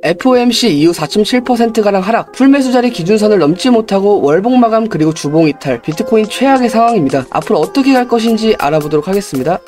FOMC 이후 4.7%가량 하락, 풀매수 자리 기준선을 넘지 못하고 월봉 마감 그리고 주봉 이탈, 비트코인 최악의 상황입니다. 앞으로 어떻게 갈 것인지 알아보도록 하겠습니다.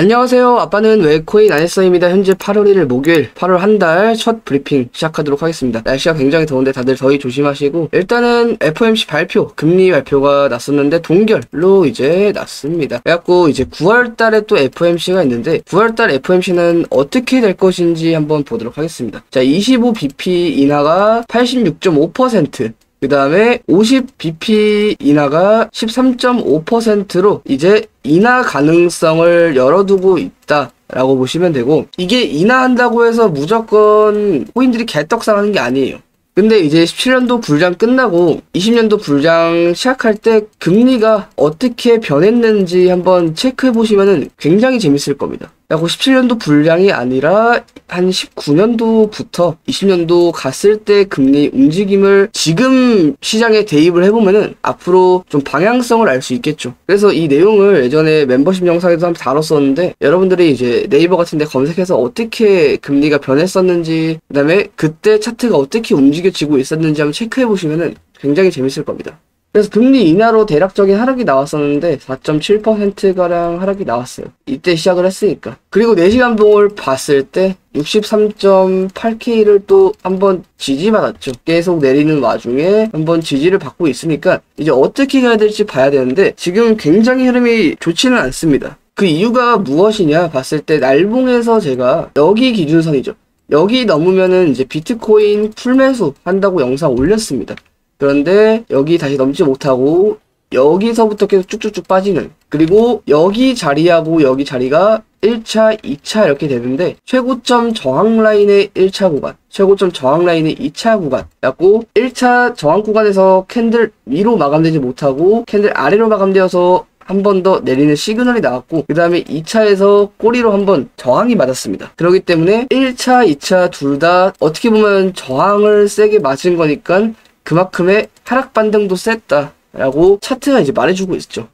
안녕하세요. 아빠는 왜 코인 안 했어입니다. 현재 8월 1일 목요일, 8월 한 달 첫 브리핑 시작하도록 하겠습니다. 날씨가 굉장히 더운데 다들 더위 조심하시고, 일단은 FOMC 발표, 금리 발표가 났었는데 동결로 이제 났습니다. 그래갖고 이제 9월 달에 또 FOMC가 있는데 9월 달 FOMC는 어떻게 될 것인지 한번 보도록 하겠습니다. 자, 25bp 인하가 86.5%, 그 다음에 50bp 인하가 13.5%로 이제 인하 가능성을 열어두고 있다 라고 보시면 되고, 이게 인하한다고 해서 무조건 코인들이 개떡상하는 게 아니에요. 근데 이제 17년도 불장 끝나고 20년도 불장 시작할 때 금리가 어떻게 변했는지 한번 체크해 보시면은 굉장히 재밌을 겁니다. 그리고 17년도 불량이 아니라 한 19년도부터 20년도 갔을 때 금리 움직임을 지금 시장에 대입을 해보면은 앞으로 좀 방향성을 알 수 있겠죠. 그래서 이 내용을 예전에 멤버십 영상에도 한번 다뤘었는데, 여러분들이 이제 네이버 같은 데 검색해서 어떻게 금리가 변했었는지, 그 다음에 그때 차트가 어떻게 움직여지고 있었는지 한번 체크해 보시면은 굉장히 재밌을 겁니다. 그래서 금리 인하로 대략적인 하락이 나왔었는데 4.7%가량 하락이 나왔어요. 이때 시작을 했으니까. 그리고 4시간 봉을 봤을 때 63.8K를 또 한번 지지받았죠. 계속 내리는 와중에 한번 지지를 받고 있으니까 이제 어떻게 가야 될지 봐야 되는데, 지금 굉장히 흐름이 좋지는 않습니다. 그 이유가 무엇이냐 봤을 때, 날봉에서 제가 여기 기준선이죠. 여기 넘으면은 이제 비트코인 풀매수 한다고 영상 올렸습니다. 그런데 여기 다시 넘지 못하고 여기서부터 계속 쭉쭉쭉 빠지는, 그리고 여기 자리하고 여기 자리가 1차, 2차 이렇게 되는데, 최고점 저항 라인의 1차 구간, 최고점 저항 라인의 2차 구간, 그래갖고 1차 저항 구간에서 캔들 위로 마감되지 못하고 캔들 아래로 마감되어서 한 번 더 내리는 시그널이 나왔고, 그 다음에 2차에서 꼬리로 한번 저항이 맞았습니다. 그렇기 때문에 1차, 2차 둘 다 어떻게 보면 저항을 세게 맞은 거니까 그만큼의 하락 반등도 셌다라고 차트가 이제 말해주고 있죠.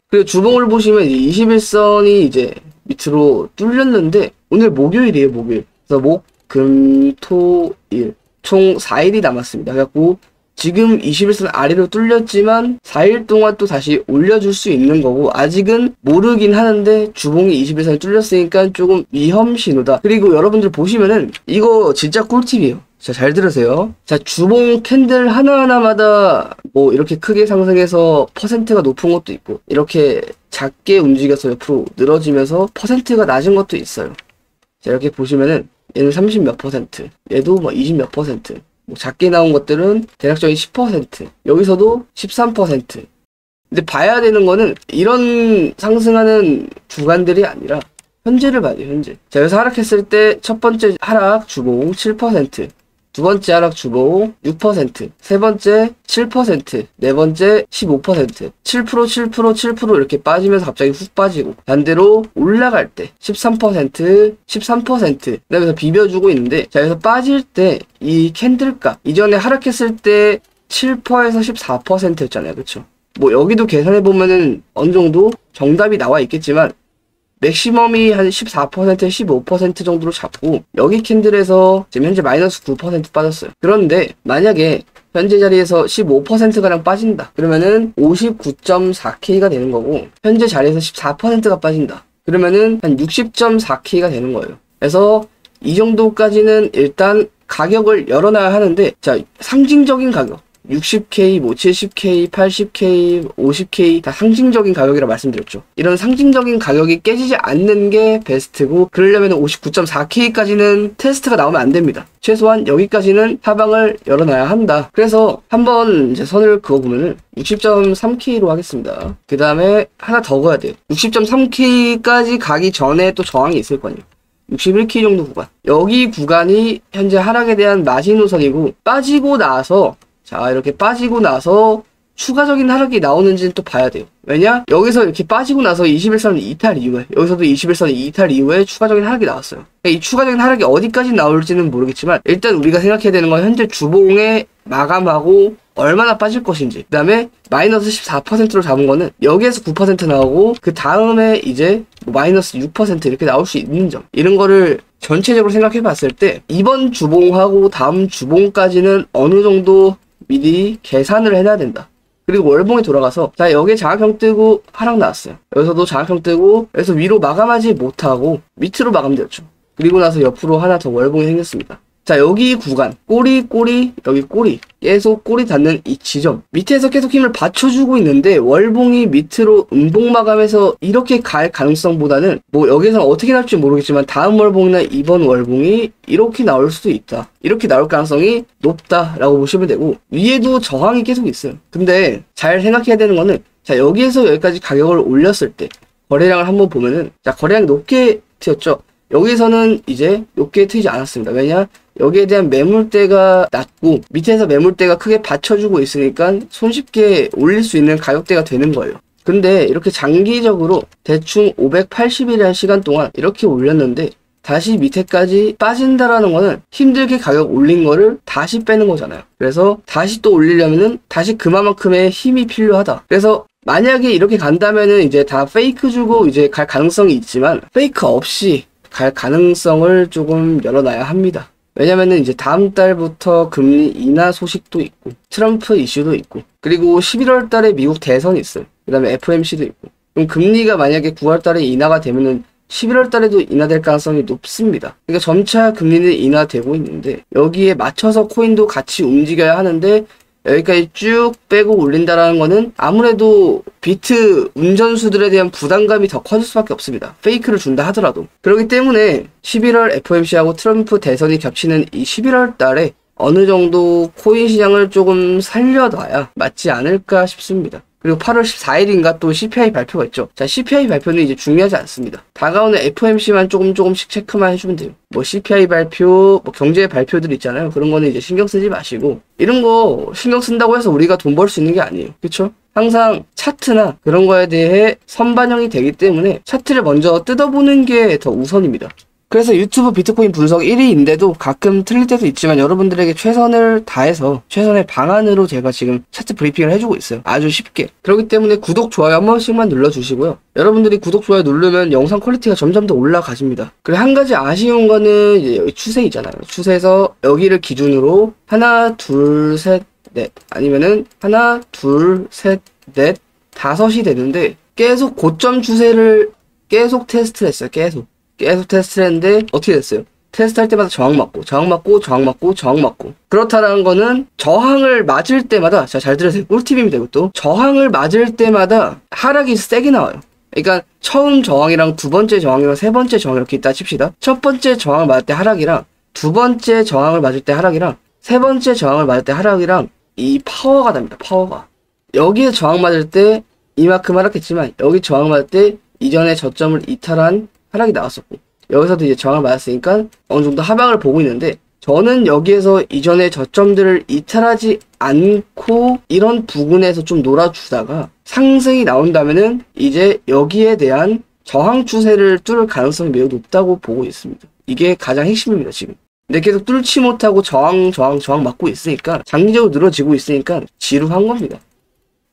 그리고 주봉을 보시면 이제 21선이 이제 밑으로 뚫렸는데, 오늘 목요일이에요, 목요일. 그래서 목, 금, 토, 일. 총 4일이 남았습니다. 그래갖고 지금 21선 아래로 뚫렸지만 4일 동안 또 다시 올려줄 수 있는 거고, 아직은 모르긴 하는데 주봉이 21선이 뚫렸으니까 조금 위험 신호다. 그리고 여러분들 보시면은 이거 진짜 꿀팁이에요. 자, 잘 들으세요. 자, 주봉 캔들 하나하나마다 뭐 이렇게 크게 상승해서 퍼센트가 높은 것도 있고, 이렇게 작게 움직여서 옆으로 늘어지면서 퍼센트가 낮은 것도 있어요. 자, 이렇게 보시면은 얘는 30 몇 퍼센트, 얘도 뭐 20 몇 퍼센트, 뭐 작게 나온 것들은 대략적인 10%, 여기서도 13%. 근데 봐야 되는 거는 이런 상승하는 구간들이 아니라 현재를 봐야 돼요, 현재. 자, 여기서 하락했을 때 첫 번째 하락 주봉 7%, 두 번째 하락 주봉 6%, 세 번째 7%, 네 번째 15%, 7%, 7% 이렇게 빠지면서 갑자기 훅 빠지고, 반대로 올라갈 때 13%, 13%, 그다음에 비벼주고 있는데, 자, 여기서 빠질 때 이 캔들값, 이전에 하락했을 때 7%에서 14%였잖아요, 그쵸? 뭐 여기도 계산해보면은 어느 정도 정답이 나와 있겠지만, 맥시멈이 한 14%, 15% 정도로 잡고, 여기 캔들에서 지금 현재 마이너스 9% 빠졌어요. 그런데 만약에 현재 자리에서 15%가량 빠진다 그러면은 59.4K가 되는 거고, 현재 자리에서 14%가 빠진다 그러면은 한 60.4K가 되는 거예요. 그래서 이 정도까지는 일단 가격을 열어놔야 하는데, 자, 상징적인 가격 60K, 뭐 70K, 80K, 50K 다 상징적인 가격이라 말씀드렸죠. 이런 상징적인 가격이 깨지지 않는 게 베스트고, 그러려면 59.4K까지는 테스트가 나오면 안 됩니다. 최소한 여기까지는 하방을 열어놔야 한다. 그래서 한번 이제 선을 그어보면은 60.3K로 하겠습니다. 그 다음에 하나 더 그어야 돼요. 60.3K까지 가기 전에 또 저항이 있을 거예요. 61K 정도 구간. 여기 구간이 현재 하락에 대한 마지노선이고, 빠지고 나서, 자, 이렇게 빠지고 나서 추가적인 하락이 나오는지는 또 봐야 돼요. 왜냐? 여기서 이렇게 빠지고 나서 21선 이탈 이후에, 여기서도 21선 이탈 이후에 추가적인 하락이 나왔어요. 이 추가적인 하락이 어디까지 나올지는 모르겠지만, 일단 우리가 생각해야 되는 건 현재 주봉에 마감하고 얼마나 빠질 것인지, 그 다음에 마이너스 14%로 잡은 거는 여기에서 9% 나오고 그 다음에 이제 마이너스 6% 이렇게 나올 수 있는 점, 이런 거를 전체적으로 생각해 봤을 때 이번 주봉하고 다음 주봉까지는 어느 정도 미리 계산을 해놔야 된다. 그리고 월봉에 돌아가서, 자, 여기에 장악형 뜨고 하락 나왔어요. 여기서도 장악형 뜨고, 여기서 위로 마감하지 못하고 밑으로 마감되었죠. 그리고 나서 옆으로 하나 더 월봉이 생겼습니다. 자, 여기 구간, 꼬리, 여기 꼬리, 계속 꼬리 닿는 이 지점, 밑에서 계속 힘을 받쳐주고 있는데 월봉이 밑으로 음봉 마감해서 이렇게 갈 가능성보다는 뭐 여기서 어떻게 나올지 모르겠지만 다음 월봉이나 이번 월봉이 이렇게 나올 수도 있다. 이렇게 나올 가능성이 높다라고 보시면 되고, 위에도 저항이 계속 있어요. 근데 잘 생각해야 되는 거는, 자, 여기에서 여기까지 가격을 올렸을 때 거래량을 한번 보면은, 자, 거래량이 높게 튀었죠. 여기서는 이제 높게 트이지 않았습니다. 왜냐? 여기에 대한 매물대가 낮고 밑에서 매물대가 크게 받쳐주고 있으니까 손쉽게 올릴 수 있는 가격대가 되는 거예요. 근데 이렇게 장기적으로 대충 580일이라는 시간 동안 이렇게 올렸는데 다시 밑에까지 빠진다라는 거는 힘들게 가격 올린 거를 다시 빼는 거잖아요. 그래서 다시 또 올리려면은 다시 그만큼의 힘이 필요하다. 그래서 만약에 이렇게 간다면은 이제 다 페이크 주고 이제 갈 가능성이 있지만, 페이크 없이 갈 가능성을 조금 열어놔야 합니다. 왜냐면은 이제 다음 달부터 금리 인하 소식도 있고, 트럼프 이슈도 있고, 그리고 11월 달에 미국 대선이 있어요. 그 다음에 FOMC도 있고. 그럼 금리가 만약에 9월 달에 인하가 되면은 11월 달에도 인하될 가능성이 높습니다. 그러니까 점차 금리는 인하되고 있는데, 여기에 맞춰서 코인도 같이 움직여야 하는데, 여기까지 쭉 빼고 올린다라는 거는 아무래도 비트 운전수들에 대한 부담감이 더 커질 수밖에 없습니다. 페이크를 준다 하더라도. 그렇기 때문에 11월 FOMC하고 트럼프 대선이 겹치는 이 11월 달에 어느 정도 코인 시장을 조금 살려놔야 맞지 않을까 싶습니다. 그리고 8월 14일인가 또 CPI 발표가 있죠. 자, CPI 발표는 이제 중요하지 않습니다. 다가오는 FOMC만 조금씩 체크만 해주면 돼요. 뭐 CPI 발표, 뭐 경제 발표들 있잖아요. 그런 거는 이제 신경 쓰지 마시고, 이런 거 신경 쓴다고 해서 우리가 돈 벌 수 있는 게 아니에요. 그쵸? 항상 차트나 그런 거에 대해 선반영이 되기 때문에 차트를 먼저 뜯어보는 게 더 우선입니다. 그래서 유튜브 비트코인 분석 1위인데도 가끔 틀릴 때도 있지만 여러분들에게 최선을 다해서 최선의 방안으로 제가 지금 차트 브리핑을 해주고 있어요. 아주 쉽게. 그렇기 때문에 구독, 좋아요 한 번씩만 눌러주시고요. 여러분들이 구독, 좋아요 누르면 영상 퀄리티가 점점 더 올라가집니다. 그리고 한 가지 아쉬운 거는 이제 여기 추세 있잖아요. 추세에서 여기를 기준으로 하나, 둘, 셋, 넷, 아니면은 하나, 둘, 셋, 넷, 다섯이 되는데 계속 고점 추세를 계속 테스트를 했어요. 계속 테스트를 했는데 어떻게 됐어요? 테스트할 때마다 저항 맞고. 그렇다라는 거는 저항을 맞을 때마다, 자, 잘 들으세요. 꿀팁입니다. 이것도 저항을 맞을 때마다 하락이 세게 나와요. 그러니까 처음 저항이랑 두 번째 저항이랑 세 번째 저항 이렇게 있다 칩시다. 첫 번째 저항을 맞을 때 하락이랑 두 번째 저항을 맞을 때 하락이랑 세 번째 저항을 맞을 때 하락이랑 이 파워가 납니다. 파워가. 여기에 저항 맞을 때 이만큼 하락했지만 여기 저항 맞을 때 이전에 저점을 이탈한 하락이 나왔었고, 여기서도 이제 저항을 맞았으니까 어느 정도 하방을 보고 있는데, 저는 여기에서 이전에 저점들을 이탈하지 않고 이런 부근에서 좀 놀아주다가 상승이 나온다면은 이제 여기에 대한 저항 추세를 뚫을 가능성이 매우 높다고 보고 있습니다. 이게 가장 핵심입니다, 지금. 근데 계속 뚫지 못하고 저항 맞고 있으니까, 장기적으로 늘어지고 있으니까 지루한 겁니다.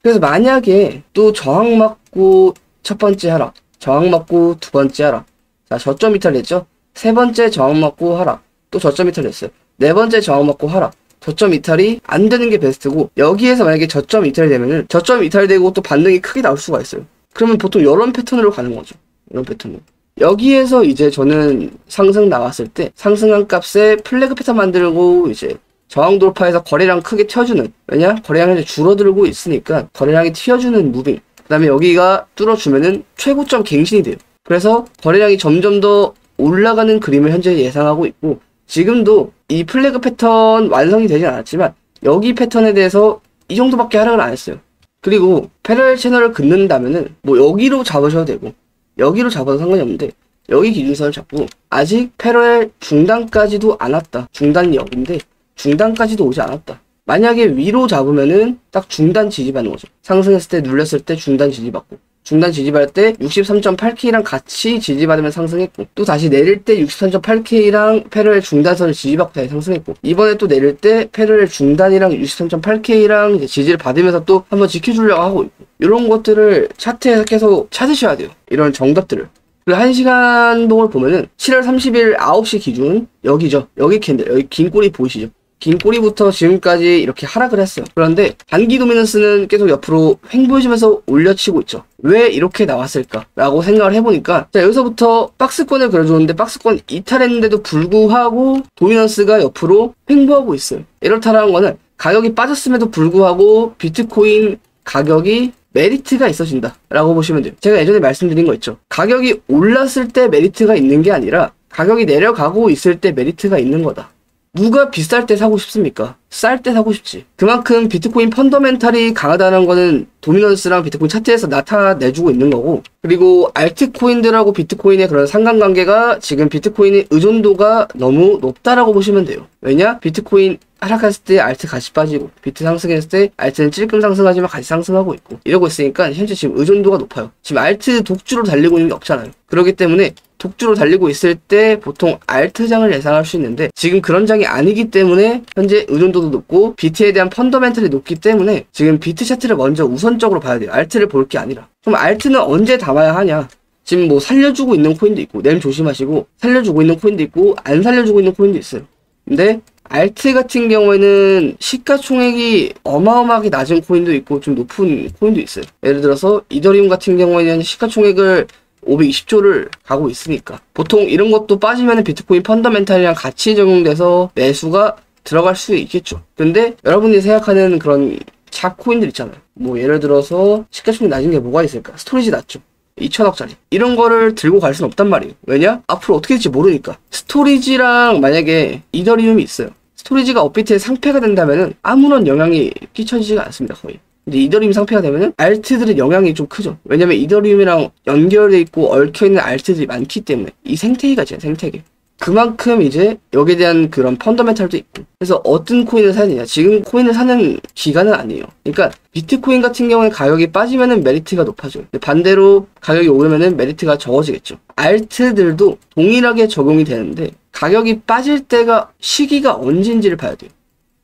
그래서 만약에 또 저항 맞고 첫 번째 하락, 저항 맞고 두 번째 하락, 자, 저점 이탈했죠? 세 번째 저항 맞고 하락, 또 저점 이탈했어요. 네 번째 저항 맞고 하락, 저점 이탈이 안 되는 게 베스트고, 여기에서 만약에 저점 이탈이 되면은 저점 이탈되고 또 반등이 크게 나올 수가 있어요. 그러면 보통 이런 패턴으로 가는 거죠. 이런 패턴으로. 여기에서 이제 저는 상승 나왔을 때 상승한 값에 플래그 패턴 만들고 이제 저항 돌파해서 거래량 크게 튀어주는, 왜냐? 거래량이 이제 줄어들고 있으니까 거래량이 튀어주는 무빙, 그 다음에 여기가 뚫어주면은 최고점 갱신이 돼요. 그래서 거래량이 점점 더 올라가는 그림을 현재 예상하고 있고, 지금도 이 플래그 패턴 완성이 되진 않았지만 여기 패턴에 대해서 이 정도밖에 하락을 안 했어요. 그리고 패러렐 채널을 긋는다면은 뭐 여기로 잡으셔도 되고 여기로 잡아도 상관이 없는데, 여기 기준선을 잡고 아직 패러렐 중단까지도 안 왔다. 중단이 여기인데 중단까지도 오지 않았다. 만약에 위로 잡으면은 딱 중단 지지받는 거죠. 상승했을 때 눌렸을 때 중단 지지받고, 중단 지지받을 때 63.8K랑 같이 지지받으면 상승했고, 또 다시 내릴 때 63.8K랑 패러렐 중단선을 지지받고 다시 상승했고, 이번에 또 내릴 때 패러렐 중단이랑 63.8K랑 이제 지지를 받으면서 또 한번 지켜주려고 하고 있고, 이런 것들을 차트에서 계속 찾으셔야 돼요. 이런 정답들을. 그 1시간 동을 보면은 7월 30일 9시 기준 여기죠. 여기 캔들, 여기 긴 꼬리 보이시죠? 긴 꼬리부터 지금까지 이렇게 하락을 했어요. 그런데 단기 도미넌스는 계속 옆으로 횡보해주면서 올려치고 있죠. 왜 이렇게 나왔을까? 라고 생각을 해보니까, 자, 여기서부터 박스권을 그려줬는데 박스권 이탈했는데도 불구하고 도미넌스가 옆으로 횡보하고 있어요. 이렇다라는 거는 가격이 빠졌음에도 불구하고 비트코인 가격이 메리트가 있어진다 라고 보시면 돼요. 제가 예전에 말씀드린 거 있죠. 가격이 올랐을 때 메리트가 있는 게 아니라 가격이 내려가고 있을 때 메리트가 있는 거다. 누가 비쌀 때 사고 싶습니까? 쌀 때 사고 싶지. 그만큼 비트코인 펀더멘탈이 강하다는 거는 도미넌스랑 비트코인 차트에서 나타내주고 있는 거고, 그리고 알트코인들하고 비트코인의 그런 상관관계가 지금 비트코인의 의존도가 너무 높다라고 보시면 돼요. 왜냐? 비트코인 하락했을 때 알트 같이 빠지고, 비트 상승했을 때 알트는 찔끔 상승하지만 같이 상승하고 있고, 이러고 있으니까 현재 지금 의존도가 높아요. 지금 알트 독주로 달리고 있는 게 없잖아요. 그렇기 때문에 독주로 달리고 있을 때 보통 알트장을 예상할 수 있는데, 지금 그런 장이 아니기 때문에 현재 의존도도 높고 비트에 대한 펀더멘털이 높기 때문에 지금 비트 차트를 먼저 우선적으로 봐야 돼요. 알트를 볼 게 아니라. 그럼 알트는 언제 담아야 하냐? 지금 뭐 살려주고 있는 코인도 있고, 램 조심하시고, 살려주고 있는 코인도 있고 안 살려주고 있는 코인도 있어요. 근데 알트 같은 경우에는 시가총액이 어마어마하게 낮은 코인도 있고 좀 높은 코인도 있어요. 예를 들어서 이더리움 같은 경우에는 시가총액을 520조를 가고 있으니까 보통 이런 것도 빠지면 비트코인 펀더멘탈이랑 같이 적용돼서 매수가 들어갈 수 있겠죠. 근데 여러분이 생각하는 그런 샵코인들 있잖아요. 뭐 예를 들어서 시가총액 낮은 게 뭐가 있을까? 스토리지 낮죠. 2천억짜리 이런 거를 들고 갈 수는 없단 말이에요. 왜냐? 앞으로 어떻게 될지 모르니까. 스토리지랑 만약에 이더리움이 있어요. 스토리지가 업비트에 상패가 된다면은 아무런 영향이 끼쳐지지가 않습니다. 거의. 근데 이더리움 상패가 되면은 알트들의 영향이 좀 크죠. 왜냐면 이더리움이랑 연결돼 있고 얽혀있는 알트들이 많기 때문에. 이 생태계가 있잖아요. 생태계. 그만큼 이제 여기에 대한 그런 펀더멘탈도 있고. 그래서 어떤 코인을 사야 되냐? 지금 코인을 사는 기간은 아니에요. 그러니까 비트코인 같은 경우는 가격이 빠지면은 메리트가 높아져요. 근데 반대로 가격이 오르면은 메리트가 적어지겠죠. 알트들도 동일하게 적용이 되는데 가격이 빠질 때가 시기가 언제인지를 봐야 돼요.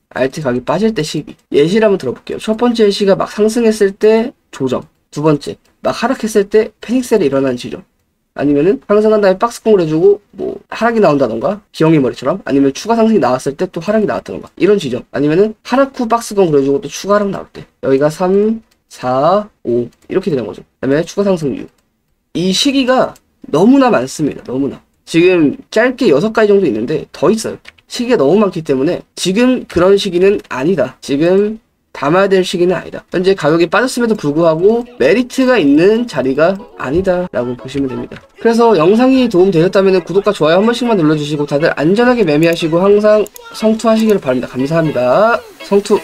알트 가격이 빠질 때 시기. 예시를 한번 들어볼게요. 첫 번째 예시가 막 상승했을 때 조정. 두 번째, 막 하락했을 때 패닉셀이 일어나는 지점. 아니면은 상승한 다음에 박스권을 해주고 뭐 하락이 나온다던가, 기영이 머리처럼. 아니면 추가 상승이 나왔을 때 또 하락이 나왔다던가, 이런 지점. 아니면은 하락 후 박스권 그려주고 또 추가 하락 나올 때, 여기가 3, 4, 5 이렇게 되는 거죠. 그 다음에 추가 상승 6. 이 시기가 너무나 많습니다. 너무나. 지금 짧게 6가지 정도 있는데 더 있어요. 시기가 너무 많기 때문에 지금 그런 시기는 아니다. 지금 담아야 될 시기는 아니다. 현재 가격이 빠졌음에도 불구하고 메리트가 있는 자리가 아니다 라고 보시면 됩니다. 그래서 영상이 도움되셨다면 구독과 좋아요 한 번씩만 눌러주시고 다들 안전하게 매매하시고 항상 성투하시기를 바랍니다. 감사합니다. 성투!